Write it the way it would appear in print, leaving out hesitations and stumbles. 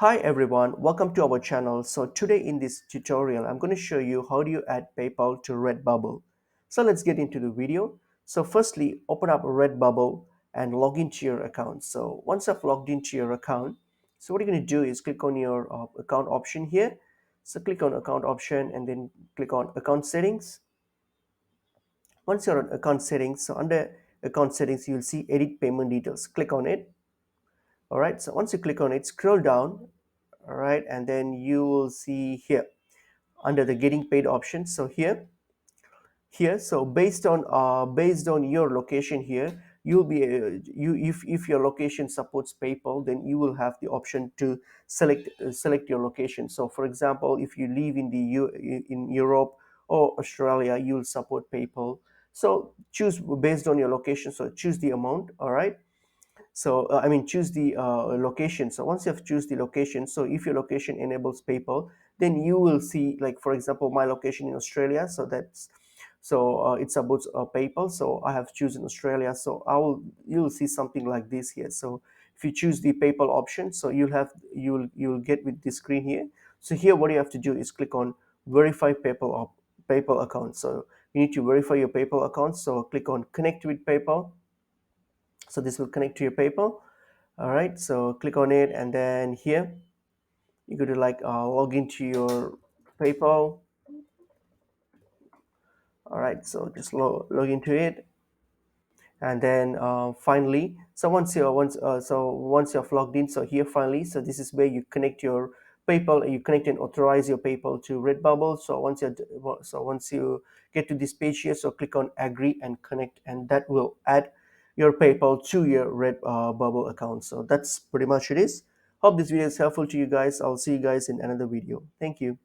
Hi everyone, welcome to our channel. So today in this tutorial, I'm going to show you how do you add PayPal to Redbubble. So let's get into the video. So firstly, open up Redbubble and log into your account. So once I've logged into your account, so what you're going to do is click on your account option here. So click on account option and then click on account settings. Once you're on account settings, so under account settings, you'll see edit payment details. Click on it. All right, so once you click on it, scroll down. All right, and then you will see here under the getting paid option. So here so based on your location here, you'll be you if your location supports PayPal, then you will have the option to select your location. So for example, if you live in in Europe or Australia, you'll support PayPal. So choose based on your location, so choose the amount. All right, so I mean, choose the location. So once you have choose the location, so if your location enables PayPal, then you will see, like for example, my location in Australia. So that's it's about PayPal. So I have chosen Australia. So you'll see something like this here. So if you choose the PayPal option, so you'll get with this screen here. So here, what you have to do is click on verify PayPal account. So you need to verify your PayPal account. So click on connect with PayPal. So this will connect to your PayPal. All right, so click on it, and then here you go to log into your PayPal. All right, so just log into it, and then finally, so once you're logged in, so here finally, so this is where you connect your PayPal. You connect and authorize your PayPal to Redbubble. So once you get to this page here, so click on agree and connect, and that will add your PayPal to your Redbubble account. So that's pretty much it is. Hope this video is helpful to you guys. I'll see you guys in another video. Thank you.